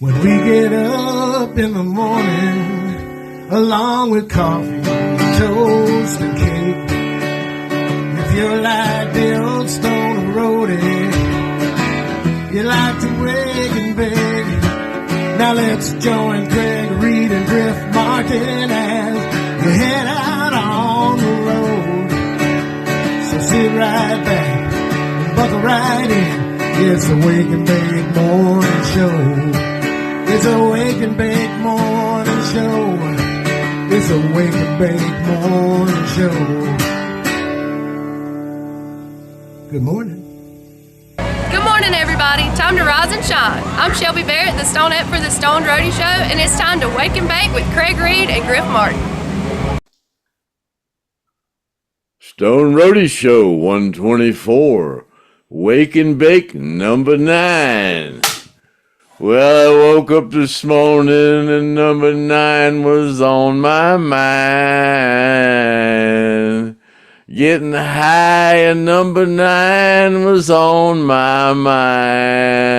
When we get up in the morning, along with coffee, toast, and cake. If you're like the old Stone Roadie, you like to wake and bake. Now let's join Craig, Reed, and Griff Martin as we head out on the road. So sit right back and buckle right in. It's a Wake and Bake Morning Show. It's a Wake and Bake Morning Show. It's a Wake and Bake Morning Show. Good morning. Good morning, everybody. Time to rise and shine. I'm Shelby Barrett, the Stoned for the STONED Roadie Show, and it's time to Wake and Bake with Craig Reed and Griff Martin. STONED Roadie Show 124. Wake and Bake number 9. Well, I woke up this morning and number 9 was on my mind. Getting high and number 9 was on my mind.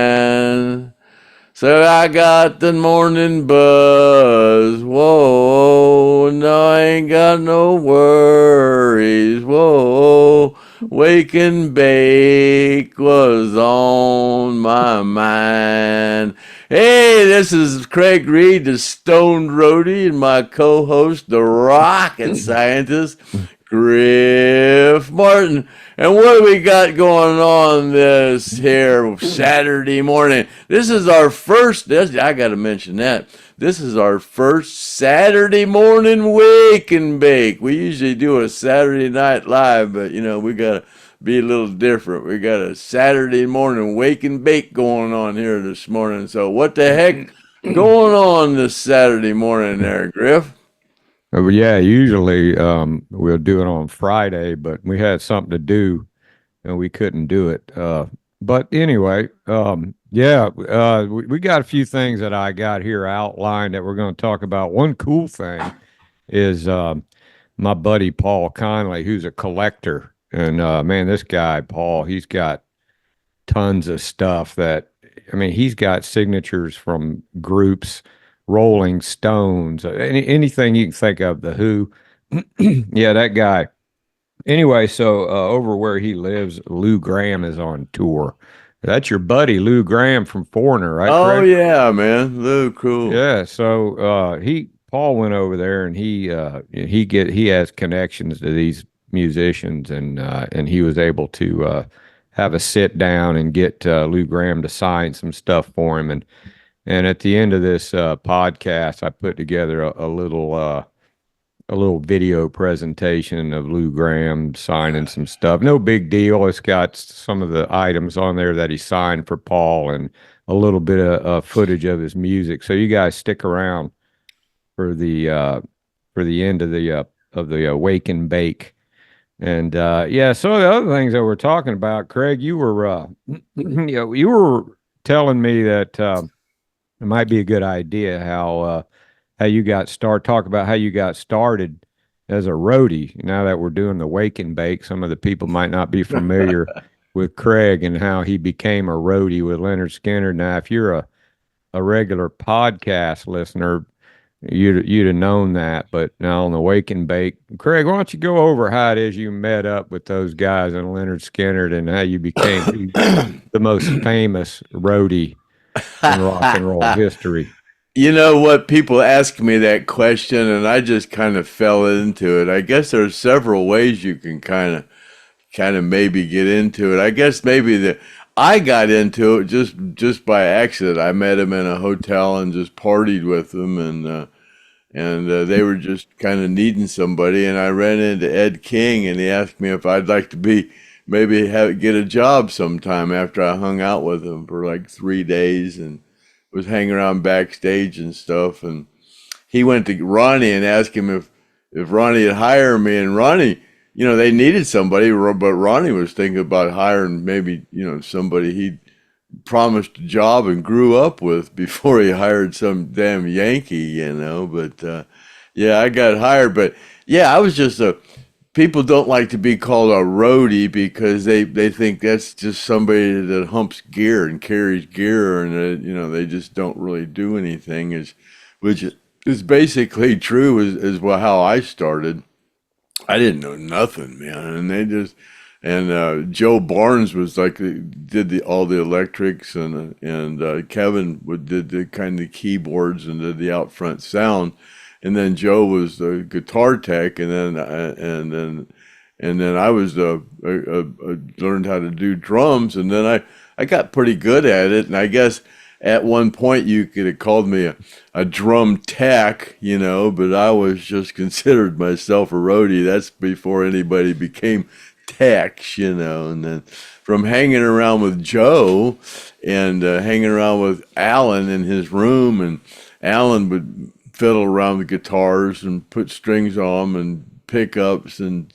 So I got the morning buzz. Whoa, no, I ain't got no worries. Whoa, Wake and Bake was on my mind. Hey, this is Craig Reed, the Stoned Roadie, and my co-host, the rocket scientist, Griff Martin. And what do we got going on this here Saturday morning? This is our first, I got to mention that. This is our first Saturday morning Wake and Bake. We usually do a Saturday night live, but, you know, we got to be a little different. We got a Saturday morning Wake and Bake going on here this morning. So what the heck going on this Saturday morning there, Griff? Yeah, usually we'll do it on Friday, but we had something to do and we couldn't do it. But anyway, we got a few things that I got here outlined that we're going to talk about. One cool thing is my buddy Paul Conley, who's a collector. And man, this guy, Paul, he's got tons of stuff he's got signatures from groups, Rolling Stones, anything you can think of, The Who. Yeah, that guy. Anyway, so over where he lives, Lou Gramm is on tour. That's your buddy, Lou Gramm from Foreigner, right? Oh, Craig? yeah, man. Lou, cool. Yeah, so Paul went over there and he has connections to these musicians and he was able to have a sit down and get Lou Gramm to sign some stuff for him. And at the end of this podcast, I put together a little video presentation of Lou Gramm signing some stuff. No big deal. It's got some of the items on there that he signed for Paul and a little bit of footage of his music. So you guys stick around for the end of the Wake and Bake. And some of the other things that we're talking about, Craig, you were you were telling me that. It might be a good idea how you got started. Talk about how you got started as a roadie. Now that we're doing the Wake and Bake, some of the people might not be familiar with Craig and how he became a roadie with Lynyrd Skynyrd. Now, if you're a regular podcast listener, you'd have known that. But now on the Wake and Bake, Craig, why don't you go over how it is you met up with those guys in Lynyrd Skynyrd and how you became the most famous roadie in rock and roll history? You know what? People ask me that question, and I just kind of fell into it. I guess there's several ways you can kind of maybe get into it. I guess maybe I got into it just by accident. I met him in a hotel and just partied with them, and they were just kind of needing somebody, and I ran into Ed King, and he asked me if I'd like to get a job sometime after I hung out with him for like 3 days and was hanging around backstage and stuff. And he went to Ronnie and asked him if Ronnie would hire me. And Ronnie, you know, they needed somebody, but Ronnie was thinking about hiring maybe, you know, somebody he'd promised a job and grew up with before he hired some damn Yankee, you know. But I got hired. But yeah, I was just people don't like to be called a roadie because they think that's just somebody that humps gear and carries gear, and they just don't really do anything. Which is basically true. Is well how I started. I didn't know nothing, man, and Joe Barnes was like did all the electrics, and Kevin did the kind of keyboards and did the out front sound. And then Joe was the guitar tech, and then I was learned how to do drums, and then I got pretty good at it. And I guess at one point you could have called me a drum tech, but I was just considered myself a roadie. That's before anybody became techs, And then from hanging around with Joe and hanging around with Alan in his room, and Alan would fiddle around the guitars and put strings on them and pickups and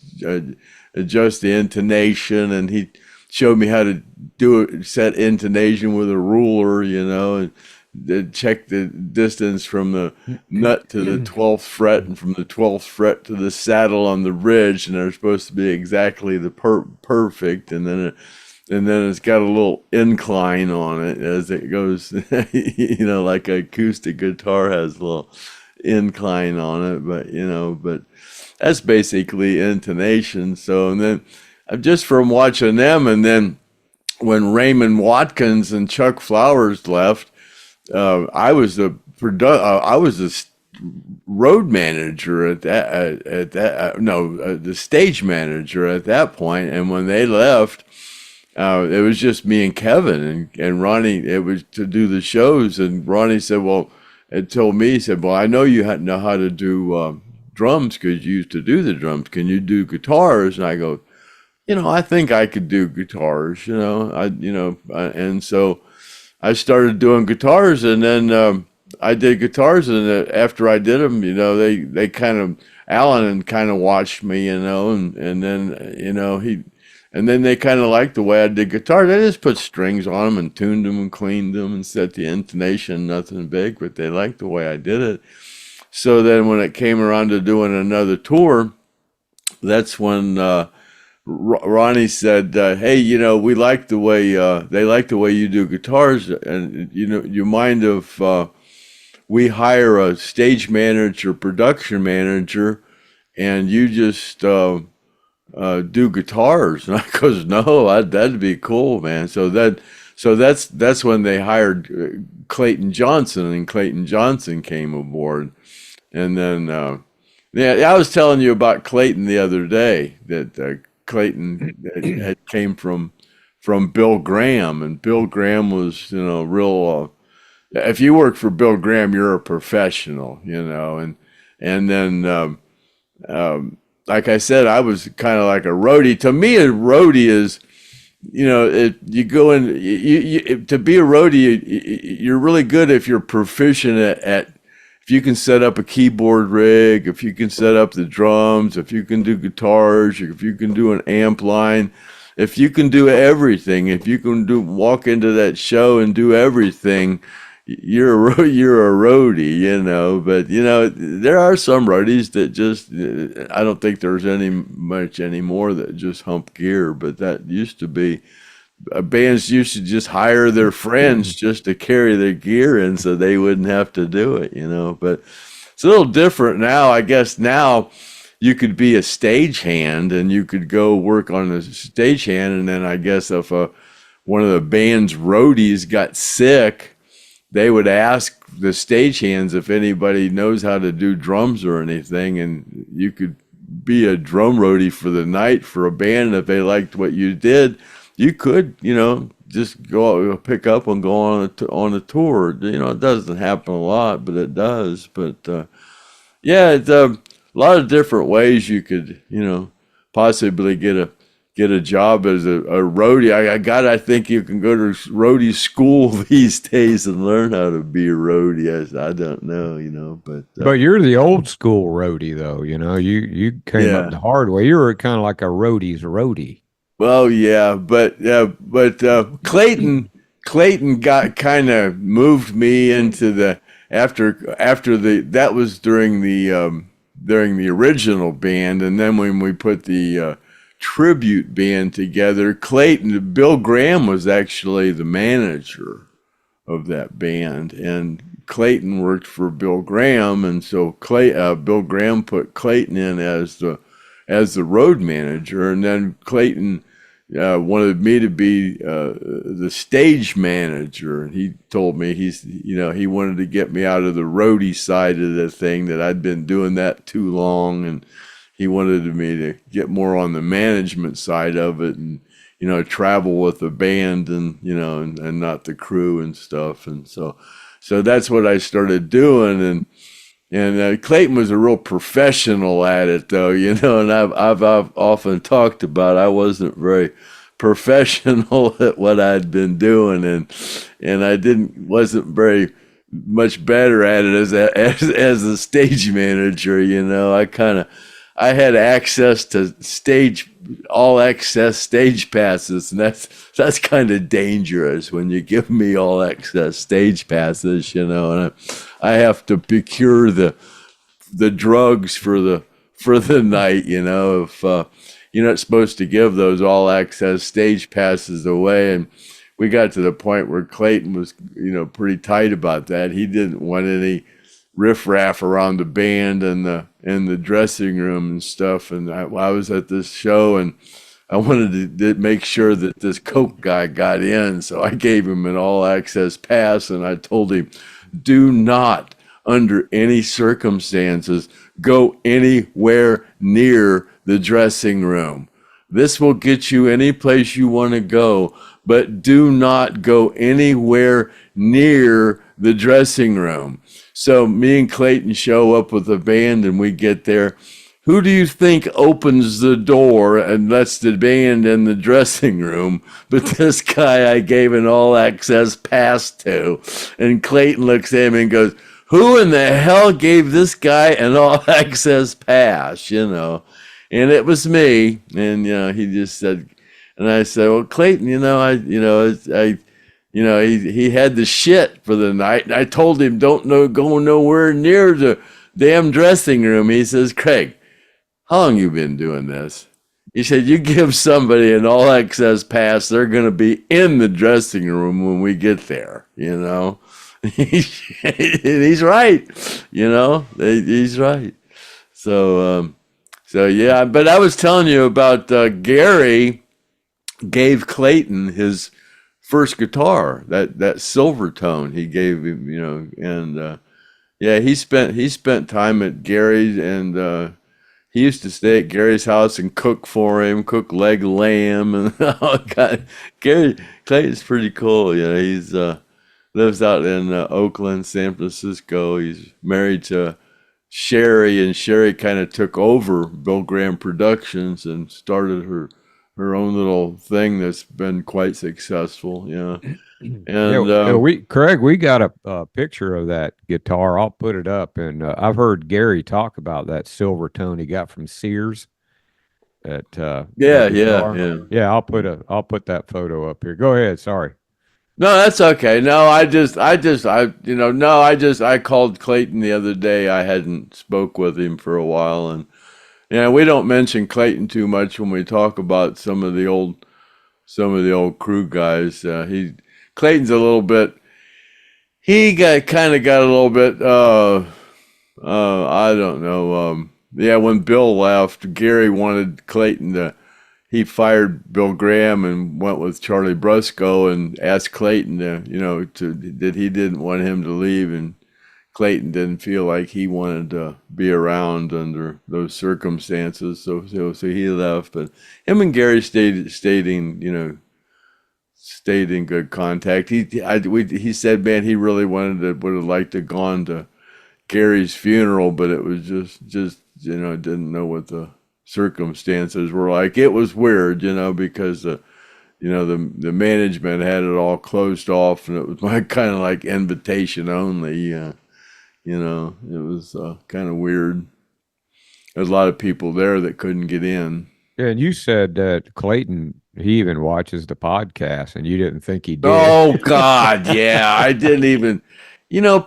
adjust the intonation, and he showed me how to set intonation with a ruler, and check the distance from the nut to the 12th fret and from the 12th fret to the saddle on the ridge, and they're supposed to be exactly the perfect, and then it's got a little incline on it as it goes, like an acoustic guitar has a little incline on it, but that's basically intonation. So, and then just from watching them, and then when Raymond Watkins and Chuck Flowers left, I was the road manager the stage manager at that point. And when they left, it was just me and Kevin and Ronnie. It was to do the shows, and Ronnie said, he said, well, I know you know how to do drums because you used to do the drums. Can you do guitars? And I go, I think I could do guitars, and so I started doing guitars, and then I did guitars, and after I did them, they kind of, Alan kind of watched me, and then, and then they kind of liked the way I did guitar. They just put strings on them and tuned them and cleaned them and set the intonation, nothing big, but they liked the way I did it. So then when it came around to doing another tour, that's when Ronnie said, hey, we like the way, they like the way you do guitars, and, you mind if we hire a stage manager, production manager, and you just do guitars? And I goes, no, that'd be cool, man. So that's when they hired Clayton Johnson, and Clayton Johnson came aboard. And then, I was telling you about Clayton the other day, that Clayton had came from Bill Graham, and Bill Graham was, real, if you work for Bill Graham, you're a professional, and then, like I said, I was kind of like a roadie. To me, a roadie is, you go in, to be a roadie, you're really good if you're proficient at if you can set up a keyboard rig, if you can set up the drums, if you can do guitars, if you can do an amp line, if you can do everything, if you can walk into that show and do everything, you're a roadie, But there are some roadies that just, I don't think there's much anymore that just hump gear, but that used to be. Bands used to just hire their friends just to carry their gear in so they wouldn't have to do it, But it's a little different now. I guess now you could be a stagehand and you could go work on a stagehand, and then I guess if one of the band's roadies got sick, they would ask the stagehands if anybody knows how to do drums or anything, and you could be a drum roadie for the night for a band. If they liked what you did, you could, just go pick up and go on a tour. It doesn't happen a lot, but it does. But it's a lot of different ways you could, possibly get a job as a roadie. I think you can go to roadie school these days and learn how to be a roadie. I don't know, but you're the old school roadie, though. You came up the hard way. You were kind of like a roadie's roadie. Well, yeah, but Clayton got kind of moved me into the after that was during the during the original band, and then when we put the tribute band together, Bill Graham was actually the manager of that band, and Clayton worked for Bill Graham, and so Bill Graham put Clayton in as the road manager, and then Clayton wanted me to be the stage manager, and he told me he wanted to get me out of the roadie side of the thing, that I'd been doing that too long, and he wanted me to get more on the management side of it, and travel with the band, and and not the crew and stuff, and so that's what I started doing, and Clayton was a real professional at it, though, and I've often talked about I wasn't very professional at what I'd been doing, and I wasn't very much better at it as a stage manager. I had access to all access stage passes, and that's kind of dangerous when you give me all access stage passes, and I have to procure the drugs for the night, if you're not supposed to give those all access stage passes away. And we got to the point where Clayton was pretty tight about that. He didn't want any riffraff around the band and the dressing room and stuff. And I was at this show, and I wanted to make sure that this Coke guy got in, so I gave him an all access pass, and I told him, do not, under any circumstances, go anywhere near the dressing room. This will get you any place you want to go, but do not go anywhere near the dressing room. So me and Clayton show up with the band, and we get there. Who do you think opens the door and lets the band in the dressing room? But this guy I gave an all-access pass to. And Clayton looks at him and goes, who in the hell gave this guy an all-access pass, And it was me. And, he just said, and I said, well, Clayton, he had the shit for the night. And I told him, go nowhere near the damn dressing room. He says, Craig, how long you been doing this? He said, you give somebody an all access pass, they're going to be in the dressing room when we get there, He's right, he's right. So yeah, but I was telling you about Gary gave Clayton his first guitar, that Silvertone he gave him, and yeah, he spent time at Gary's, and he used to stay at Gary's house and cook for him, cook leg lamb, and oh God, Clayton's pretty cool. He's lives out in Oakland, San Francisco. He's married to Sherry, and Sherry kind of took over Bill Graham Productions and started her own little thing that's been quite successful. And Craig, we got a picture of that guitar. I'll put it up, and I've heard Gary talk about that Silvertone he got from Sears. Yeah. I'll put that photo up here. Go ahead. Sorry. No, that's okay. No, I called Clayton the other day. I hadn't spoke with him for a while, and we don't mention Clayton too much when we talk about some of the old crew guys. Clayton's a little bit. He got a little bit. I don't know. When Bill left, Gary wanted Clayton to. He fired Bill Graham and went with Charlie Brusco and asked Clayton that he didn't want him to leave, and Clayton didn't feel like he wanted to be around under those circumstances, so he left. But him and Gary stayed in good contact. He said, man, he really would have liked to gone to Gary's funeral, but it was just didn't know what the circumstances were like. It was weird, because the management had it all closed off, and it was kind of like invitation only. It was kind of weird. There's a lot of people there that couldn't get in. Yeah, and you said that Clayton, he even watches the podcast, and you didn't think he did. Oh God, yeah, I didn't even.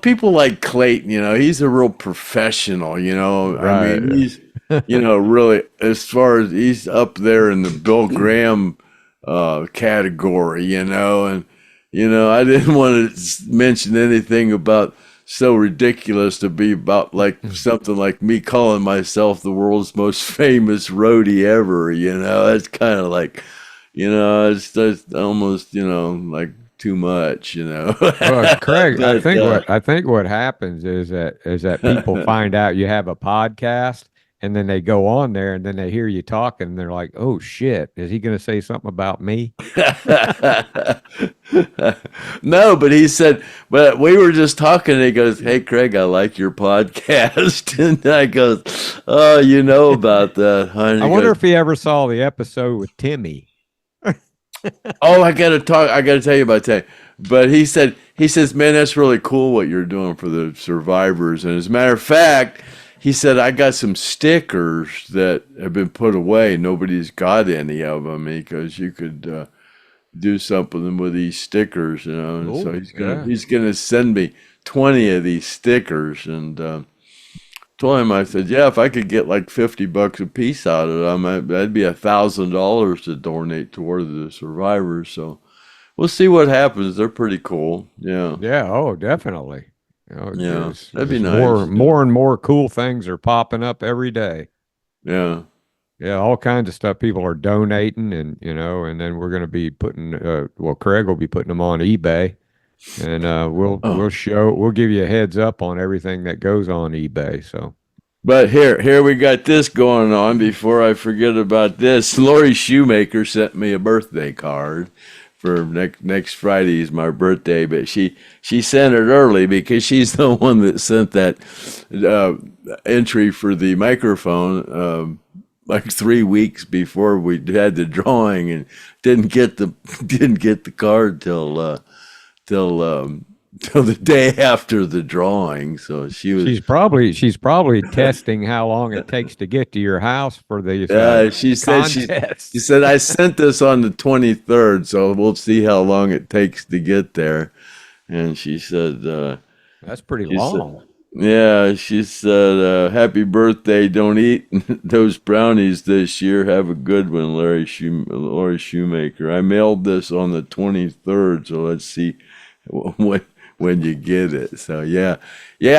people like Clayton, he's a real professional, I Right. mean, he's, really, as far as he's up there in the Bill Graham category, and, I didn't want to mention anything about so ridiculous to be about like something like me calling myself the world's most famous roadie ever, It's kind of like, it's just almost, like too much, Well, Craig, But I think what happens is that people find out you have a podcast, and then they go on there, and then they hear you talking, and they're like, "Oh shit, is he going to say something about me?" no, but he said, but we were just talking, and he goes, "Hey, Craig, I like your podcast." And I goes, "Oh, you know about that, huh?" And I he wonder goes, if he ever saw the episode with Timmy. "Oh, I gotta tell you about that." But he says, "Man, that's really cool what you're doing for the survivors." And as a matter of fact, he said, "I got some stickers that have been put away. Nobody's got any of them." Because you could do something with these stickers, And so he's gonna send me 20 of these stickers, and told him, I said, "Yeah, if I could get like $50 a piece out of them, that'd be $1,000 to donate toward the survivors." So we'll see what happens. They're pretty cool. Yeah, Yeah, oh, definitely. yeah, that'd be There's nice. more and more cool things are popping up every day. Yeah. Yeah, all kinds of stuff. People are donating, and and then we're going to be putting. Craig will be putting them on eBay, and Oh. we'll give you a heads up on everything that goes on eBay. So, But here we got this going on. Before I forget about this, Lori Shoemaker sent me a birthday card for next Friday is my birthday, but she sent it early because she's the one that sent that entry for the microphone like 3 weeks before we had the drawing, and didn't get the card till the day after the drawing. So she's probably testing how long it takes to get to your house for these she said she contests. said I sent this on the 23rd, so we'll see how long it takes to get there. And she said That's pretty she said, long. yeah, she said, "Happy birthday! Don't eat those brownies this year. Have a good one, Lori Shoemaker." I mailed this on the 23rd, so let's see when you get it. So yeah,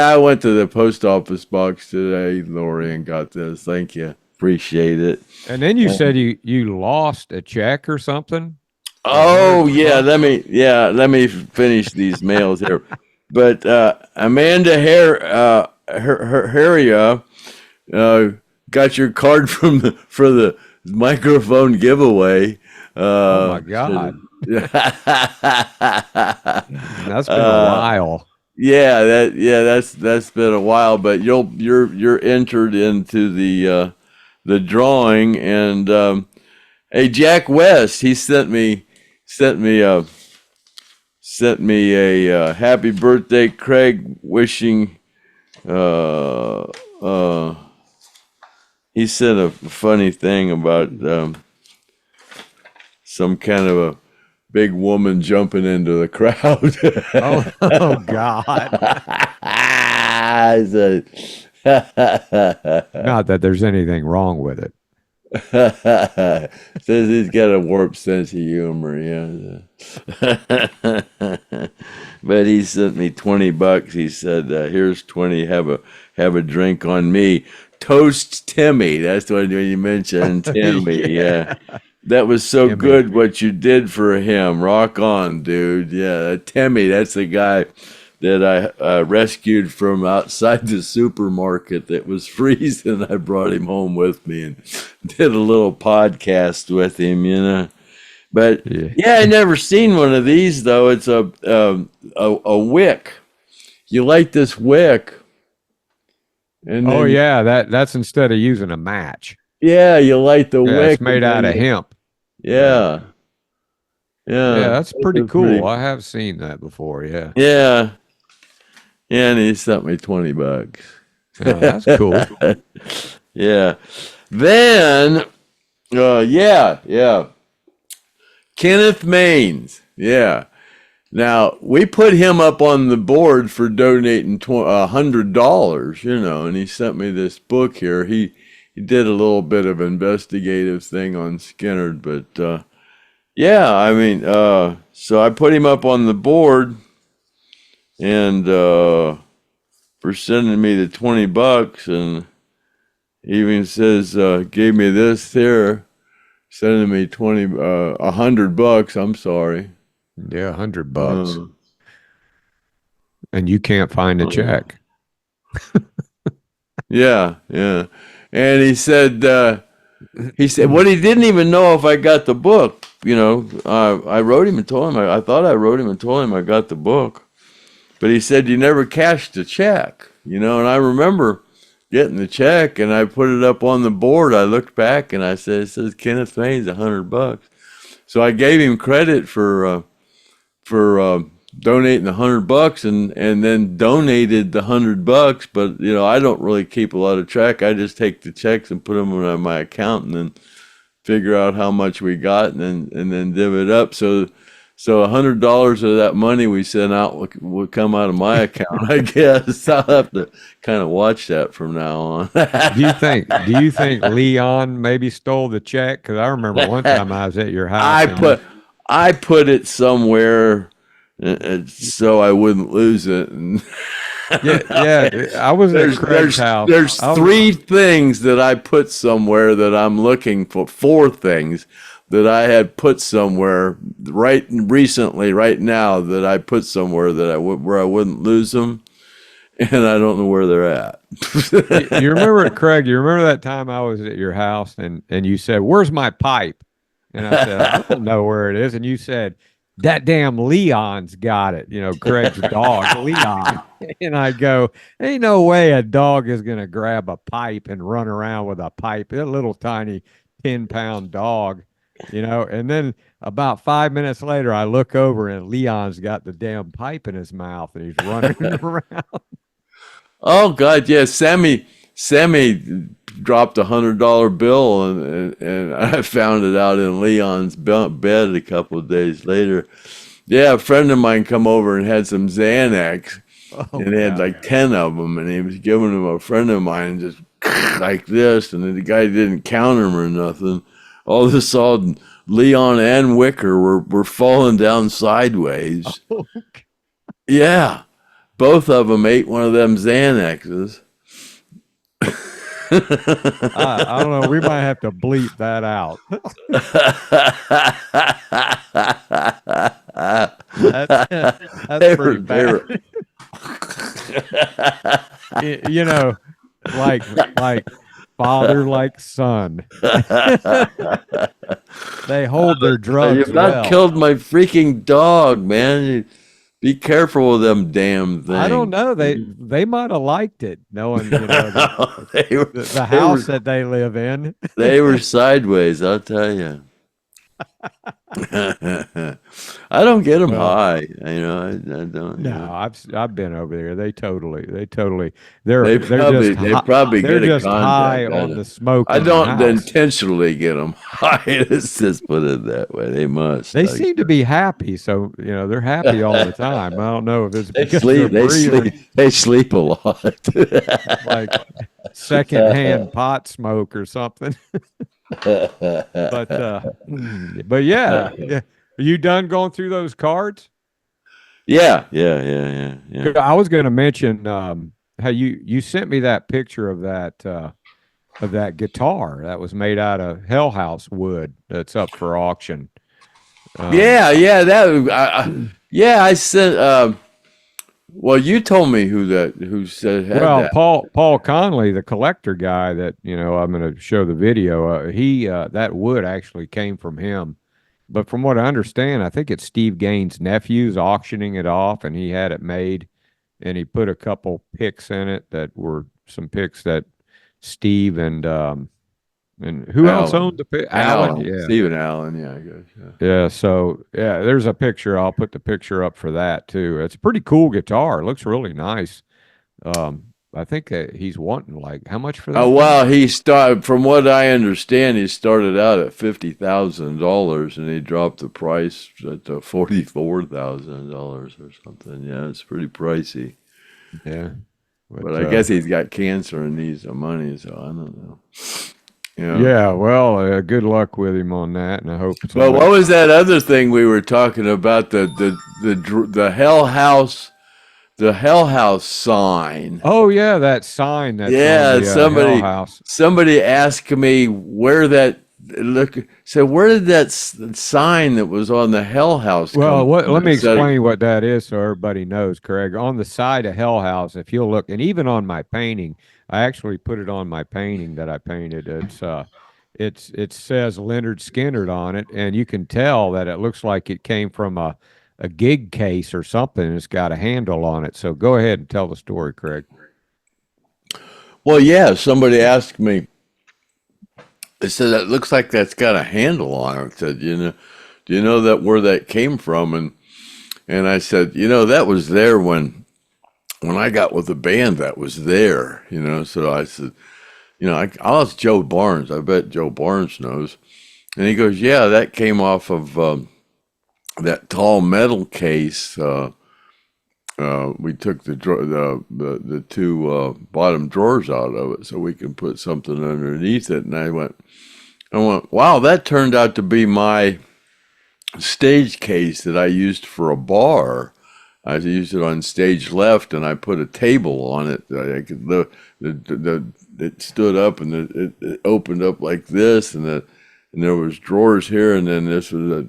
I went to the post office box today, Lori, and got this. Thank you, appreciate it. And then you said you lost a check or something. Oh yeah, let me finish these mails here. But Amanda Haria got your card for the microphone giveaway. Oh my God, that's been a while. That's been a while, but you're entered into the drawing, and hey, Jack West, he sent me a happy birthday, Craig, wishing he said a funny thing about some kind of a big woman jumping into the crowd. Oh God. I said, Not that there's anything wrong with it. says he's got a warped sense of humor, yeah. But he sent me $20. He said, "Here's 20. Have a drink on me." Toast Timmy. That's what you mentioned, Timmy. Yeah, that was so Timmy. good what you did for him. Rock on, dude. Yeah, Timmy. That's the guy that I rescued from outside the supermarket that was freezing. I brought him home with me and did a little podcast with him, But I never seen one of these though. It's a wick. You light this wick, and then, that's instead of using a match. Yeah, you light the wick. It's made out of hemp. Yeah, Yeah, that's pretty cool. I have seen that before. Yeah. Yeah. Yeah, and he sent me $20. Oh, that's cool. Yeah. Then, Kenneth Maines. Yeah. Now we put him up on the board for donating $100, and he sent me this book here. He did a little bit of investigative thing on Skynyrd, but yeah, I mean, so I put him up on the board, and for sending me the $20, and he even says gave me this here, sending me $100. I'm sorry. Yeah, $100. And you can't find a check. Yeah. And he said what he didn't even know if I got the book. I wrote him and told him, I thought I wrote him and told him I got the book. But he said, you never cashed the check, and I remember getting the check, and I put it up on the board. I looked back and I said, it says Kenneth Fain's $100. So I gave him credit for donating $100 and then donated the $100. But I don't really keep a lot of track. I just take the checks and put them on my account and then figure out how much we got and then divvy it up. So $100 of that money we sent out will come out of my account, I guess. I'll have to kind of watch that from now on. Do you think Leon maybe stole the check? Because I remember one time I was at your house. I put it somewhere so I wouldn't lose it. And yeah. I was at Craig's house. There's three things that I put somewhere that I'm looking for. Four things that I had put somewhere right now that I put somewhere where I wouldn't lose them, and I don't know where they're at. You remember it, Craig? You remember that time I was at your house and you said, "Where's my pipe?" And I said, "I don't know where it is." And you said, "That damn Leon's got it." Craig's dog, Leon. And I go, "Ain't no way a dog is gonna grab a pipe and run around with a pipe. That little tiny 10-pound dog." And then about 5 minutes later, I look over and Leon's got the damn pipe in his mouth and he's running around. Oh God, yeah. Sammy dropped $100 bill and I found it out in Leon's bed a couple of days later. Yeah, a friend of mine come over and had some Xanax and he had like 10 of them and he was giving them a friend of mine just like this, and the guy didn't count them or nothing. All of a sudden, Leon and Wicker were falling down sideways. Oh. Yeah. Both of them ate one of them Xanaxes. I don't know. We might have to bleep that out. That's pretty bad. Like father like son. They hold their drugs. You've not killed my freaking dog, man. Be careful with them damn things. I don't know. They might have liked it, knowing the house that they live in. They were sideways, I'll tell you. I don't get them high. I don't. No, I've been over there. They probably get just high on the smoke. I don't intentionally get them high. Let's just put it that way. They must. They seem to be happy, so they're happy all the time. I don't know if it's because they sleep a lot, like secondhand pot smoke or something. But yeah. Are you done going through those cards? Yeah. I was going to mention how you sent me that picture of that guitar that was made out of Hell House wood that's up for auction. I sent. Well, you told me who said had that. Paul Conley, the collector guy that I'm going to show the video. He that wood actually came from him, but from what I understand, I think it's Steve Gaines' nephew's auctioning it off, and he had it made, and he put a couple picks in it that were some picks that Steve and who else owned the pick? Alan, yeah. Stephen Allen, yeah, I guess. Yeah, so there's a picture. I'll put the picture up for that too. It's a pretty cool guitar. It looks really nice. I think he's wanting like how much for that? Oh wow, he started. From what I understand, he started out at $50,000, and he dropped the price to $44,000 or something. Yeah, it's pretty pricey. Yeah, But I guess he's got cancer and needs the money, so I don't know. Yeah, well, good luck with him on that, and I hope. Well, what was that other thing we were talking about? The Hell House, the Hell House sign. Oh yeah, that sign. That's on the, Hell House. Somebody asked me where that said. Where did that sign that was on the Hell House? Well, let me explain what that is so everybody knows, Craig. On the side of Hell House, if you'll look, and even on my painting, I actually put it on my painting that I painted. It says Lynyrd Skynyrd on it, and you can tell that it looks like it came from a gig case or something. It's got a handle on it. So go ahead and tell the story, Craig. Well, yeah, somebody asked me. They said it looks like that's got a handle on it. I said, do you know that where that came from? And I said, that was there when I got with the band. That was there. So I said, I'll ask Joe Barnes. I bet Joe Barnes knows. And he goes, yeah, that came off of that tall metal case. We took the two bottom drawers out of it so we can put something underneath it. And I went, wow, that turned out to be my stage case that I used for a bar. I used it on stage left, and I put a table on it. It stood up, and it opened up like this, and there was drawers here, and then this was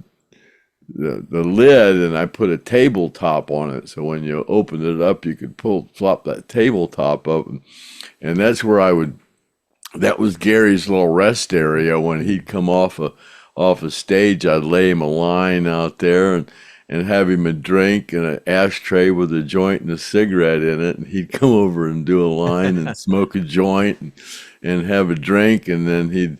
the lid, and I put a tabletop on it. So when you opened it up, you could flop that tabletop up, and that's where that was Gary's little rest area. When he'd come off a stage, I'd lay him a line out there and have him a drink and an ashtray with a joint and a cigarette in it, and he'd come over and do a line and smoke a joint and have a drink, and then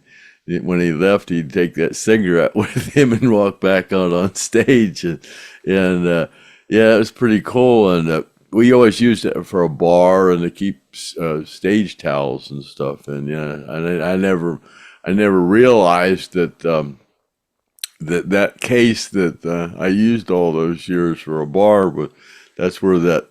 when he left, he'd take that cigarette with him and walk back out on stage, and yeah, it was pretty cool. And we always used it for a bar and to keep stage towels and stuff. And yeah, I never realized that that case that I used all those years for a bar, but that's where that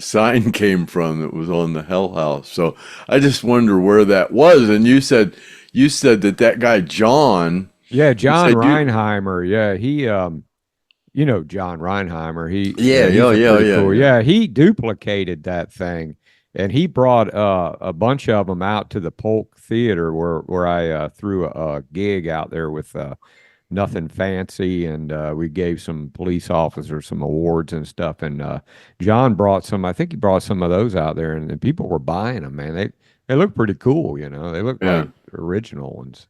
sign came from that was on the Hell House. So I just wonder where that was. And you said that guy John. Yeah, John Reinheimer. Yeah, he John Reinheimer. Cool. Yeah, he duplicated that thing, and he brought a bunch of them out to the Polk Theater where I threw a gig out there with Nothing Fancy, and we gave some police officers some awards and stuff. And John brought some. I think he brought some of those out there, and people were buying them. Man, they look pretty cool. They look like original ones.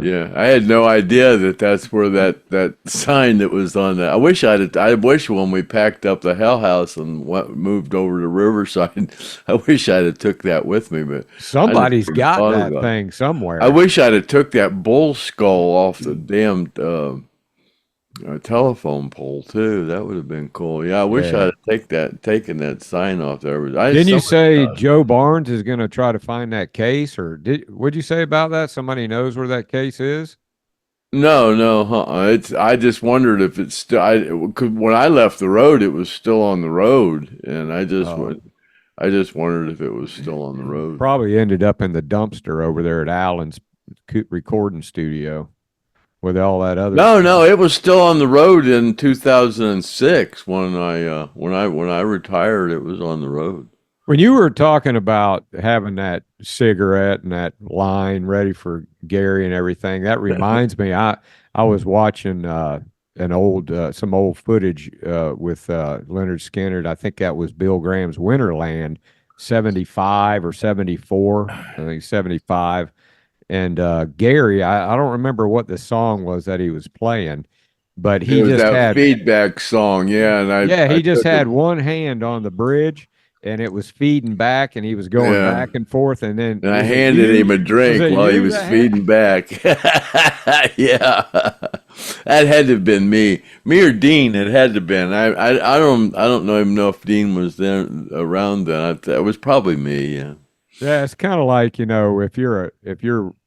Yeah, I had no idea that's where that sign that was on that. I wish when we packed up the Hell House and moved over to Riverside, I wish I'd have took that with me. But somebody's got that thing somewhere. I wish I'd have took that bull skull off the damn telephone pole too. That would have been cool. Yeah, I wish I'd have taken that sign off there. Didn't you say Joe Barnes is going to try to find that case, or what'd you say about that? Somebody knows where that case is? No. I just wondered if it's still. When I left the road, it was still on the road, and I just wondered if it was still on the road. Probably ended up in the dumpster over there at Allen's recording studio. With all that other no, it was still on the road in 2006 when I retired. It was on the road. When you were talking about having that cigarette and that line ready for Gary and everything, that reminds me. I was watching some old footage with Lynyrd Skynyrd. I think that was Bill Graham's Winterland, 75 or 74. I think 75. And Gary, I don't remember what the song was that he was playing, but he just had feedback song. Yeah. And he just had one hand on the bridge and it was feeding back and he was going back and forth. And then I handed him a drink while he was feeding back. Yeah. That had to have been me or Dean. It had to have been. I don't even know if Dean was there around then. It was probably me. Yeah. Yeah, it's kind of like, if you're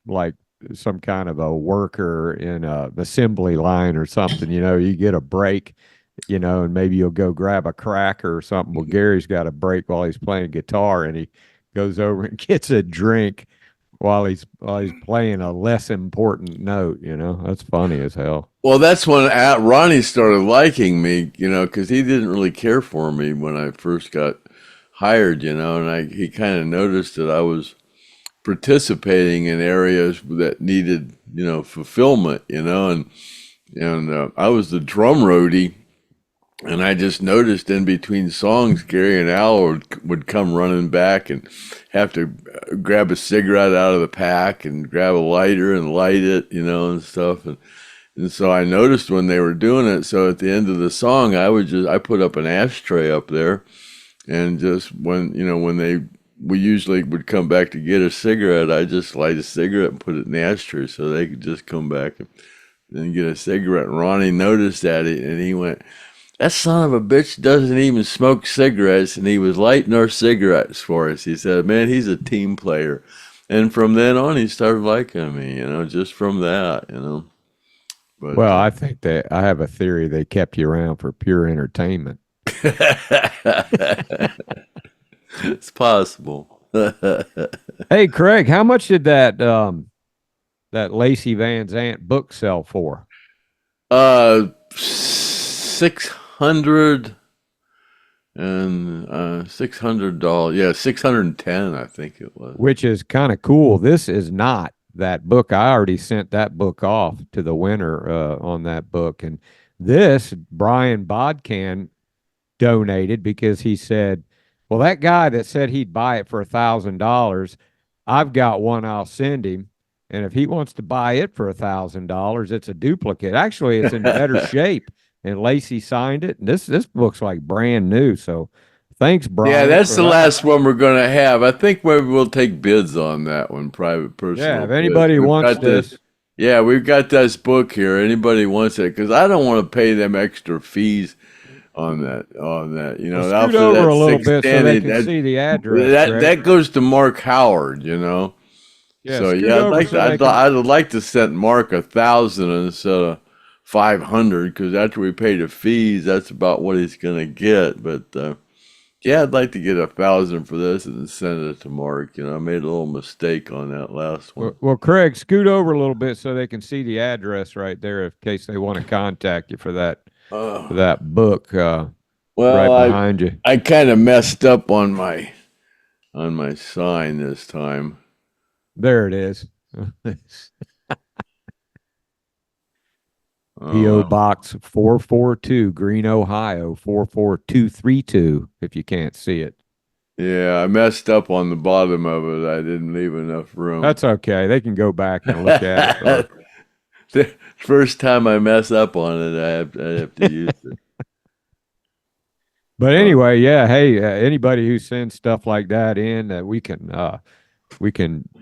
like some kind of a worker in a assembly line or something, you get a break, and maybe you'll go grab a cracker or something. Well, Gary's got a break while he's playing guitar, and he goes over and gets a drink while he's playing a less important note. That's funny as hell. Well, that's when Ronnie started liking me, because he didn't really care for me when I first got hired, and he kind of noticed that I was participating in areas that needed, fulfillment, and I was the drum roadie, and I just noticed in between songs, Gary and Al would come running back and have to grab a cigarette out of the pack and grab a lighter and light it, and stuff, and so I noticed when they were doing it. So at the end of the song, I put up an ashtray up there. And just when we usually would come back to get a cigarette, I just light a cigarette and put it in the ashtray so they could just come back and then get a cigarette. And Ronnie noticed that, and he went, "That son of a bitch doesn't even smoke cigarettes," and he was lighting our cigarettes for us. He said, "Man, he's a team player." And from then on, he started liking me, just from that, But, well, I think that I have a theory they kept you around for pure entertainment. It's possible. Hey, Craig, how much did that Lacey Van Zant book sell for? $600 and $600. Yeah, 610, I think it was. Which is kind of cool. This is not that book. I already sent that book off to the winner on that book, and this Brian Bodcan donated because he said, well, that guy that said he'd buy it for $1,000, I've got one I'll send him, and if he wants to buy it for $1,000, it's a duplicate. Actually, it's in better shape, and Lacey signed it, and this book's like brand new. So thanks, Brian. Yeah, that's the last one we're going to have. I think maybe we'll take bids on that one, private personal. Yeah, if anybody wants this. Yeah, we've got this book here. Anybody wants it, because I don't want to pay them extra fees on that. Scoot over a little bit so they can see the address. That goes to Mark Howard, Yeah, so yeah, I'd like to send Mark 1,000 instead of 500, because after we pay the fees, that's about what he's going to get. But yeah, I'd like to get 1,000 for this and send it to Mark. I made a little mistake on that last one. Well, Craig, scoot over a little bit so they can see the address right there in case they want to contact you for that. That book right behind you. I kind of messed up on my sign this time. There it is. P.O. Box 442, Green, Ohio 44232, if you can't see it. Yeah, I messed up on the bottom of it. I didn't leave enough room. That's okay. They can go back and look at it. The first time I mess up on it, I have to use it. But anyway, yeah. Hey, anybody who sends stuff like that in, we can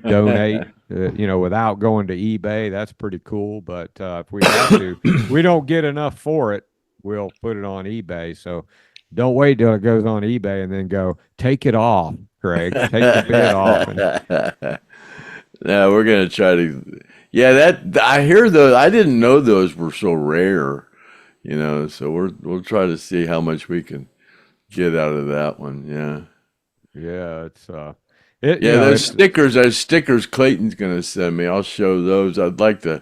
donate. Without going to eBay. That's pretty cool. But if we have to, we don't get enough for it, we'll put it on eBay. So don't wait till it goes on eBay and then go take it off, Craig. Take the bid off. No, we're gonna try to. Yeah, that I hear those. I didn't know those were so rare, So we'll try to see how much we can get out of that one. Yeah. Yeah, it's those stickers Clayton's gonna send me. I'll show those. I'd like to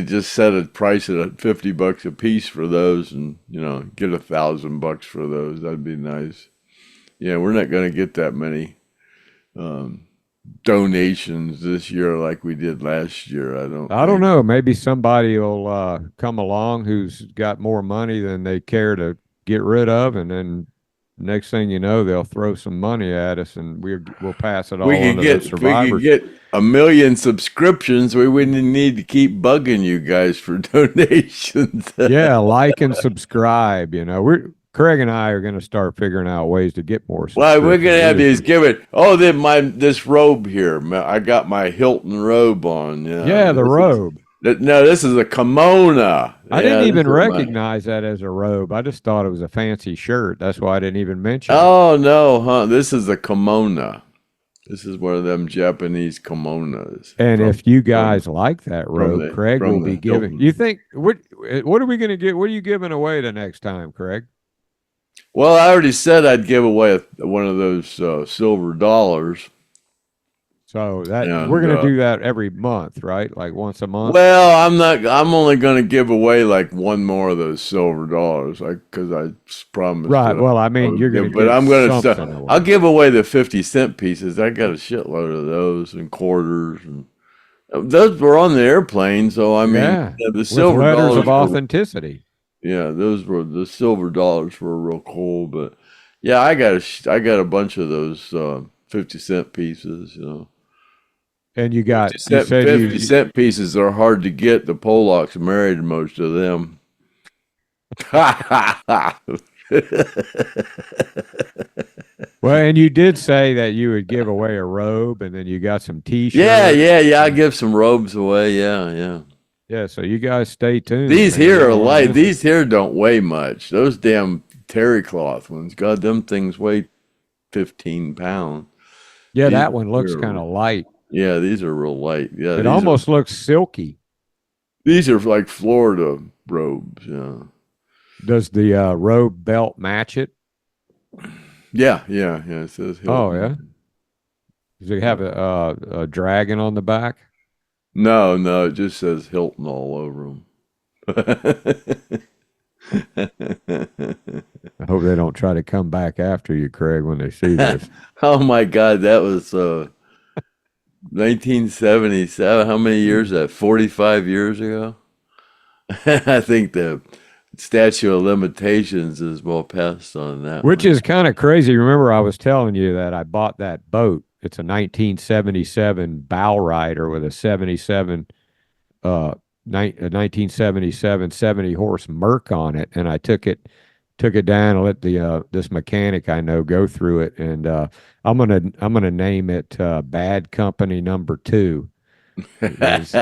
just set a price at $50 a piece for those, and get $1,000 for those. That'd be nice. Yeah, we're not gonna get that many donations this year like we did last year. I don't know. Maybe somebody will come along who's got more money than they care to get rid of, and then next thing you know, they'll throw some money at us, and we'll pass it all on to the survivors. We could get 1 million subscriptions. We wouldn't need to keep bugging you guys for donations. Yeah, like and subscribe. Craig and I are going to start figuring out ways to get more. Well, we're going to have these. Give it. Oh, then this robe here. I got my Hilton robe on. Yeah, the robe. No, this is a kimono. I didn't even recognize that as a robe. I just thought it was a fancy shirt. That's why I didn't even mention it. Oh, no, huh? This is a kimono. This is one of them Japanese kimonos. And if you guys like that robe, Craig will be giving. You think what are we going to get? What are you giving away the next time, Craig? Well, I already said I'd give away one of those silver dollars. So that we're going to do that every month, right? Like once a month. Well, I'm only going to give away like one more of those silver dollars, because I promised. Right. Well, I mean, you're going to. But I'm going to. I'll give away the 50-cent pieces. I got a shitload of those and quarters, and those were on the airplane. So I mean, the silver letters dollars of authenticity. Those were the silver dollars were real cool. But yeah, I got a bunch of those 50-cent pieces. And you got 50-cent pieces are hard to get. The Polacks married most of them. Well, and you did say that you would give away a robe, and then you got some T-shirts. Yeah. I give some robes away. Yeah. So you guys stay tuned. These here are light. These here don't weigh much. Those damn terry cloth ones, God, them things weigh 15 pounds. Yeah, that one looks kind of light. Yeah, these are real light. Yeah, it almost looks silky. These are like Florida robes. Yeah. Does the robe belt match it? Yeah. It says Hilton. Oh, yeah. Does it have a dragon on the back? No, it just says Hilton all over them. I hope they don't try to come back after you, Craig, when they see this. Oh my God, that was 1977. How many years is that? 45 years ago? I think the statute of limitations is well past on that. Which is kind of crazy. Remember, I was telling you that I bought that boat. It's a 1977 bow rider with a 1977 70 horse Merc on it, and I took it down and let this mechanic I know go through it, and I'm gonna name it Bad Company Number 2 because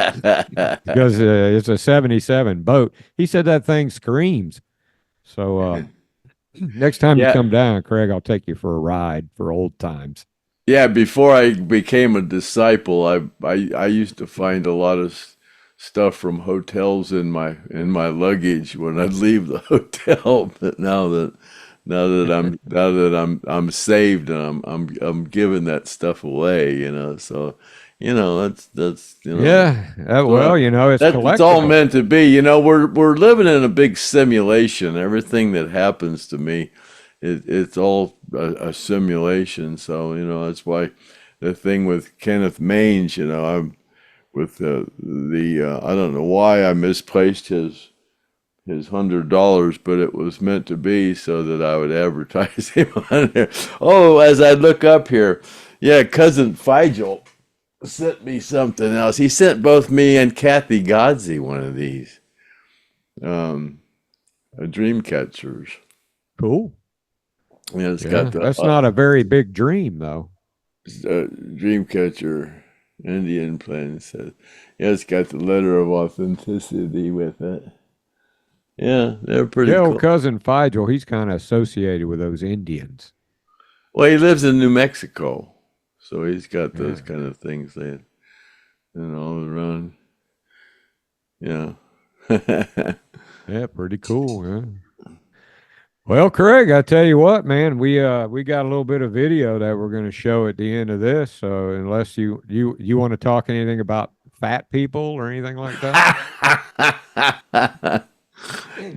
it's a 77 boat. He said that thing screams. So next time you come down, Craig, I'll take you for a ride for old times. Yeah, before I became a disciple, I used to find a lot of stuff from hotels in my luggage when I'd leave the hotel. But now that I'm saved and I'm giving that stuff away, So that's well, it's collectible. It's all meant to be. We're living in a big simulation. Everything that happens to me, it's all a simulation. So that's why the thing with Kenneth Mange, I'm with the I don't know why I misplaced his $100, but it was meant to be so that I would advertise him on there. Oh, as I look up here, cousin Figel sent me something else. He sent both me and Kathy Godsey one of these dream catchers. Cool. Yeah, it's got that's not a very big dream, though. Dream catcher, Indian plan says. Yeah, it's got the letter of authenticity with it. Yeah, they're pretty cool. Cousin Figel, he's kind of associated with those Indians. Well, he lives in New Mexico, so he's got those kind of things there, all around. Yeah. Yeah, pretty cool. Yeah. Well, Craig, I tell you what, man, we got a little bit of video that we're going to show at the end of this. So unless you want to talk anything about fat people or anything like that,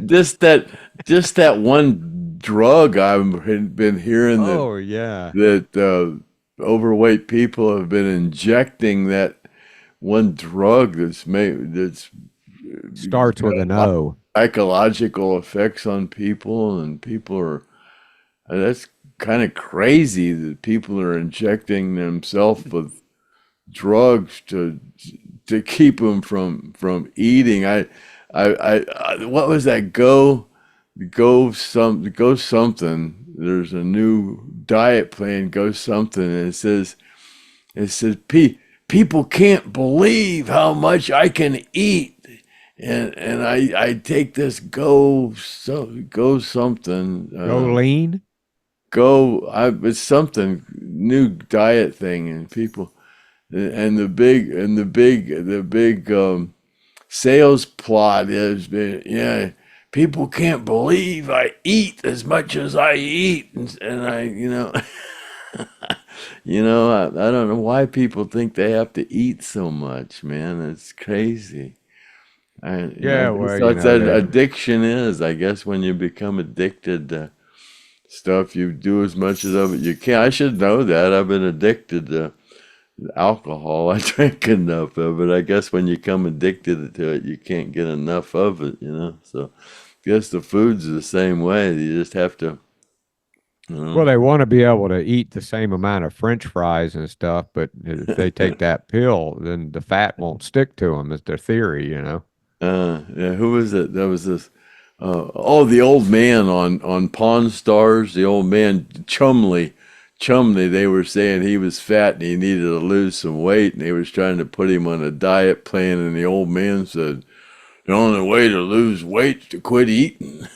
just that one drug I've been hearing. That overweight people have been injecting that one drug that's starts with an O. Psychological effects on people, and people are, that's kind of crazy that people are injecting themselves with drugs to keep them from eating. What was that? Go something. There's a new diet plan. Go something, and it says people can't believe how much I can eat. and I take this go something Go lean. it's something new diet thing, and people and the big sales plot is people can't believe I eat as much as I eat, and I I don't know why people think they have to eat so much, man. It's crazy. Yeah, That's well, what that addiction is. I guess when you become addicted to stuff, you do as much of it you can. I should know that. I've been addicted to alcohol. I drink enough of it. I guess when you become addicted to it, you can't get enough of it, So I guess the food's the same way. You just have to. Well, they want to be able to eat the same amount of French fries and stuff, but if they take that pill, then the fat won't stick to them. Is their theory. Yeah, who was it? That was this. The old man on Pawn Stars. The old man Chumley. They were saying he was fat and he needed to lose some weight, and they was trying to put him on a diet plan. And the old man said, "The only way to lose weight is to quit eating."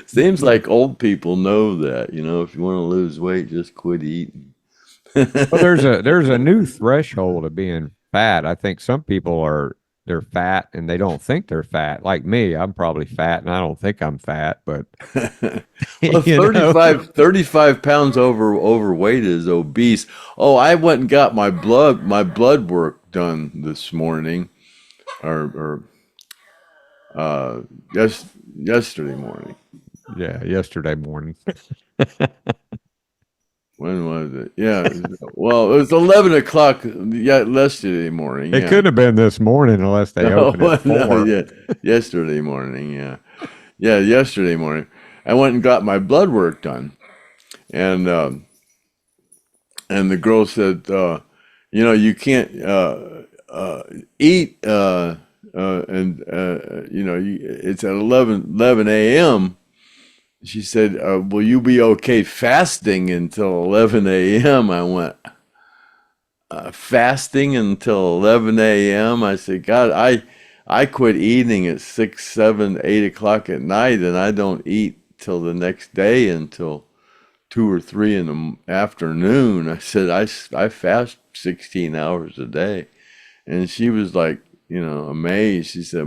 Seems like old people know that. If you want to lose weight, just quit eating. Well, there's a new threshold of being fat. I think some people they're fat and they don't think they're fat. Like me, I'm probably fat and I don't think I'm fat, but well, 35 pounds overweight is obese. Oh, I went and got my blood work done this morning, or yesterday morning. Yeah, yesterday morning. When was it? Yeah. Well, it was 11 o'clock yesterday morning. It couldn't have been this morning unless they opened it at 4. No, yesterday morning. Yeah. Yeah, yesterday morning. I went and got my blood work done. And the girl said, you can't eat, it's at 11 a.m. She said, will you be okay fasting until 11 a.m.? I went, fasting until 11 a.m.? I said, God, I quit eating at 6, 7, 8 o'clock at night, and I don't eat till the next day until 2 or 3 in the afternoon. I said, I fast 16 hours a day. And she was like, amazed. She said,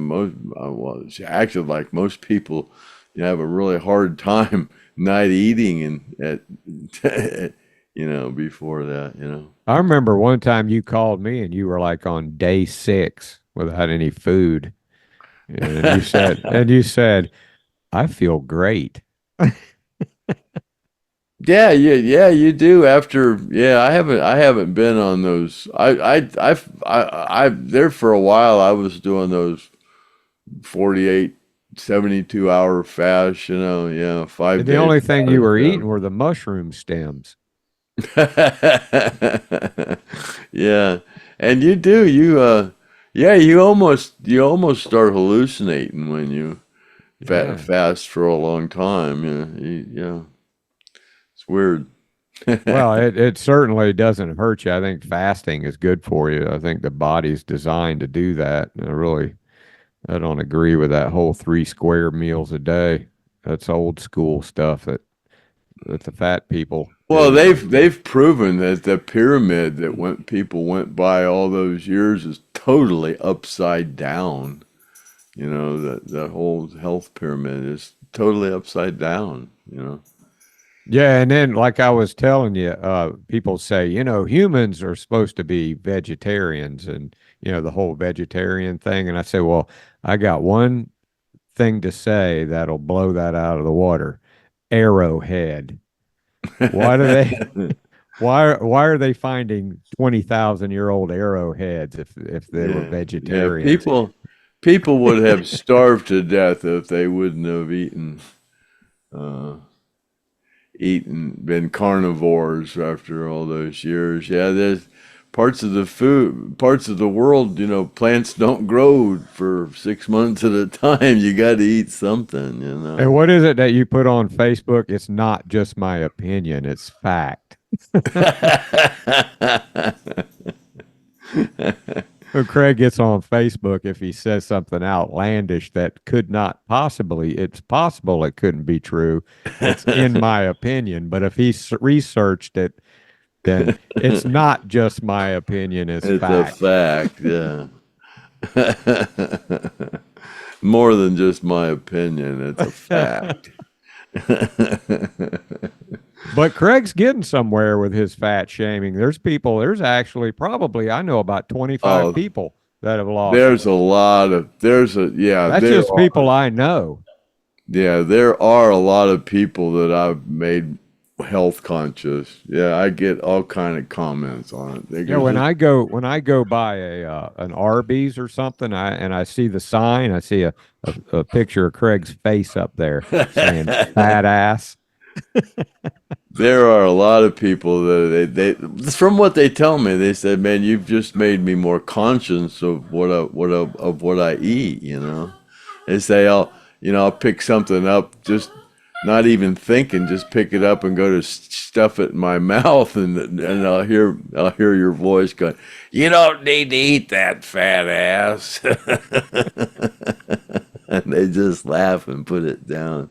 she acted like most people have a really hard time not eating and before that. I remember one time you called me and you were like on day 6 without any food. And you said, I feel great. Yeah, you do. After, I haven't been on those. I there for a while. I was doing those 48, 72-hour fast. 5 and days. the only thing you were eating were the mushroom stems. Yeah, and you do. You almost start hallucinating when you fast for a long time. Yeah. It's weird. Well, it certainly doesn't hurt you. I think fasting is good for you. I think the body's designed to do that. I don't agree with that whole 3 square meals a day. That's old school stuff that the fat people. Well, they've proven that the pyramid that people went by all those years is totally upside down. That whole health pyramid is totally upside down. Yeah, and then like I was telling you, people say, humans are supposed to be vegetarians and, the whole vegetarian thing. And I say, well, I got one thing to say that'll blow that out of the water. Arrowhead. Why do they why are they finding 20,000-year-old arrowheads if they were vegetarians? Yeah, people would have starved to death if they wouldn't have been carnivores after all those years. Yeah, there's parts of the world, plants don't grow for 6 months at a time. You got to eat something, And what is it that you put on Facebook? It's not just my opinion, it's fact. when Craig gets on Facebook, if he says something outlandish that could not possibly, it's possible it couldn't be true. It's in my opinion. But if he researched it, then it's not just my opinion, it's fact. A fact, yeah. More than just my opinion, it's a fact. But Craig's getting somewhere with his fat shaming. There's actually probably, I know about 25 people that have lost. That's just people I know. Yeah, there are a lot of people that I've made health conscious. Yeah, I get all kind of comments on it. When I go by an Arby's or something, I see the sign, I see a picture of Craig's face up there saying fat ass. There are a lot of people that they from what they tell me, they said, "Man, you've just made me more conscious of what I eat." You know, they say I'll pick something up, just not even thinking, just pick it up and go to stuff it in my mouth, and I'll hear your voice going, "You don't need to eat that, fat ass." And they just laugh and put it down.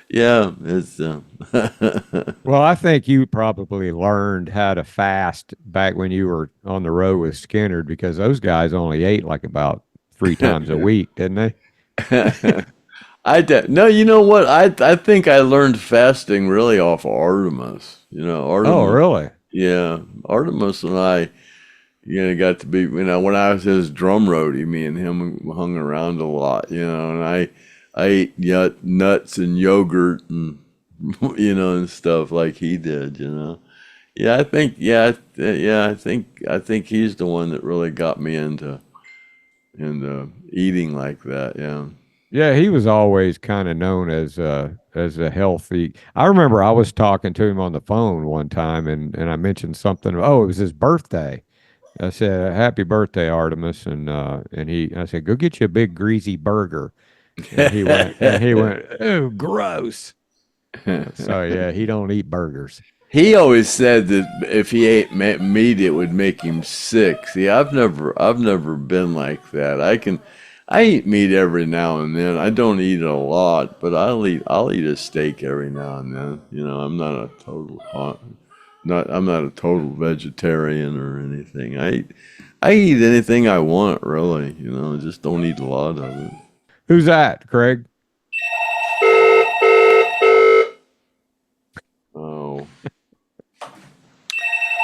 Yeah, it's. Well, I think you probably learned how to fast back when you were on the road with Skynyrd, because those guys only ate like about 3 times a week, didn't they? No, you know what? I think I learned fasting really off of Artimus. Artimus. Oh, really? Yeah, Artimus and I. Got to be, when I was his drum roadie, me and him hung around a lot, and I ate nuts and yogurt and, and stuff like he did, Yeah, I think he's the one that really got me into eating like that, yeah. Yeah, he was always kind of known as a healthy. I remember I was talking to him on the phone one time, and I mentioned something. Oh, it was his birthday. I said, "Happy birthday, Artimus," and I said, "Go get you a big greasy burger." And he went, "Oh, gross." So yeah, he don't eat burgers. He always said that if he ate meat, it would make him sick. See, I've never been like that. I eat meat every now and then. I don't eat it a lot, but I'll eat a steak every now and then. I'm not a total vegetarian or anything. I eat anything I want, really. I just don't eat a lot of it. Who's that, Craig? Oh,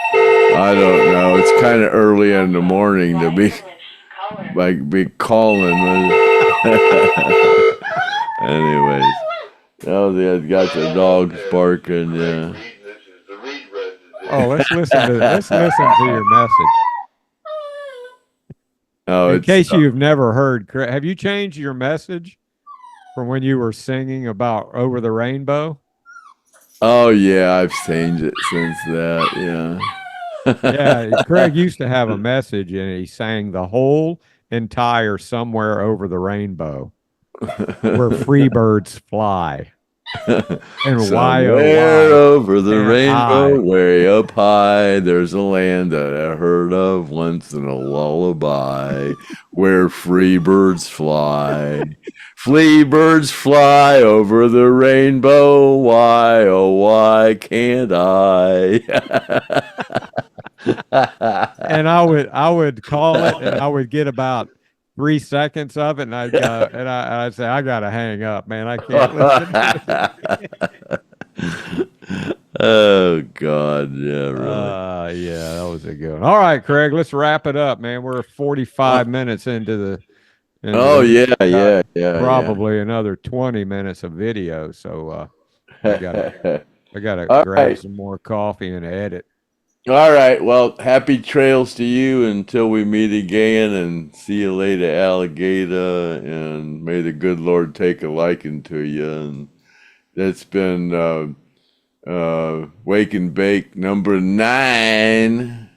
I don't know. It's kind of early in the morning to be calling. Anyways, they got the dogs barking. Yeah. Oh, let's listen to your message. Oh, in case you've never heard, have you changed your message from when you were singing about Over the Rainbow? Oh yeah, I've changed it since that. Yeah. Yeah, Craig used to have a message, and he sang the whole entire "Somewhere Over the Rainbow," where free birds fly. And why, oh, why over the rainbow, way up high, there's a land that I heard of once in a lullaby, where free birds fly. Flea birds fly over the rainbow. Why, oh, why can't I? And I would call it, and I would get about 3 seconds of it, and I'd say, I gotta hang up, man. I can't listen to it. Oh God, yeah, really. Yeah, that was a good one. All right, Craig, let's wrap it up, man. We're 45 minutes into the. Probably another 20 minutes of video, so I gotta grab some more coffee and edit. All right. Well, happy trails to you until we meet again, and see you later, alligator, and may the good Lord take a liking to you. And that's been Wake and Bake number 9,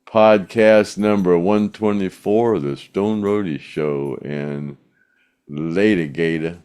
podcast number 124 of the Stone Roadie Show, and later, gator.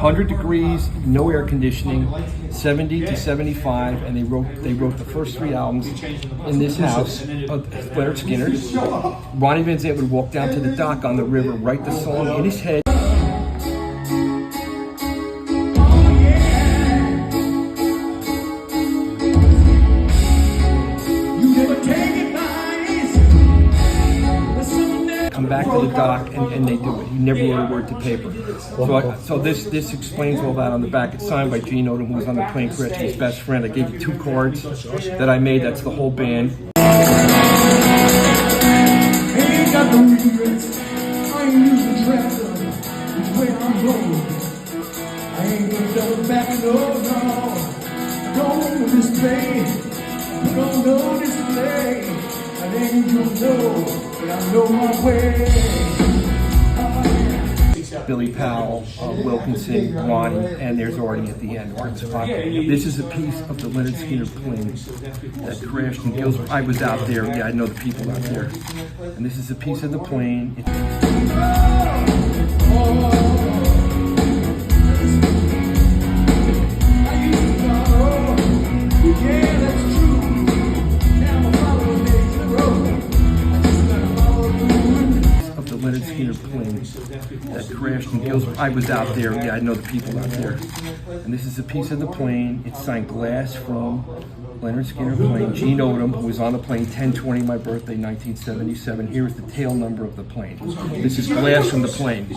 100 degrees, no air conditioning, 70 to 75, and they wrote the first 3 albums in this house. Lynyrd Skynyrd. Ronnie Van Zant would walk down to the dock on the river, write the song in his head. Come back to the dock and they do it. He never wrote a word to paper. So this explains all that on the back. It's signed by Gene Odom, who was on the plane, Gretchen's best friend. I gave you 2 cards that I made. That's the whole band. Ain't got no regrets. I ain't using tractor. It's where I'm going. I ain't gonna double back, no. Don't display. Put on no display. I ain't gonna know. I know my way. Billy Powell, Wilkinson, Ronnie, and there's Artie at the end. This is a piece of the Lynyrd Skynyrd plane that crashed in Gillsboro. I was out there. Yeah, I know the people out there. And this is a piece of the plane. Lynyrd Skynyrd plane that crashed in Gillsboro. I was out there. Yeah, I know the people out there. And this is a piece of the plane. It's signed glass from Lynyrd Skynyrd plane. Gene Odom, who was on the plane 10/20, my birthday, 1977. Here's the tail number of the plane. This is glass from the plane.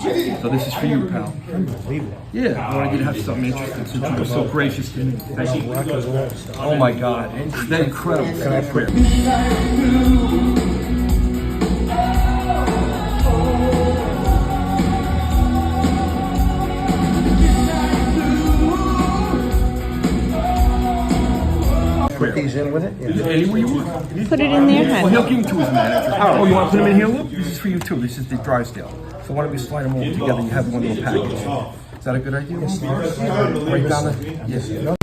So this is for you, pal. Unbelievable. Yeah, I wanted you to have something interesting since you were so gracious to me. Thank you. Oh my God, that's incredible. Can I pray? Put these in with it? Yeah. Anywhere you want. Put it in there, Well, honey. he'll give them to his manager. Oh, you want to put them in here, Lou? This is for you too. This is the Drysdale. So why don't we slide them all together? You have one little package. Is that a good idea? Right down the. Yes.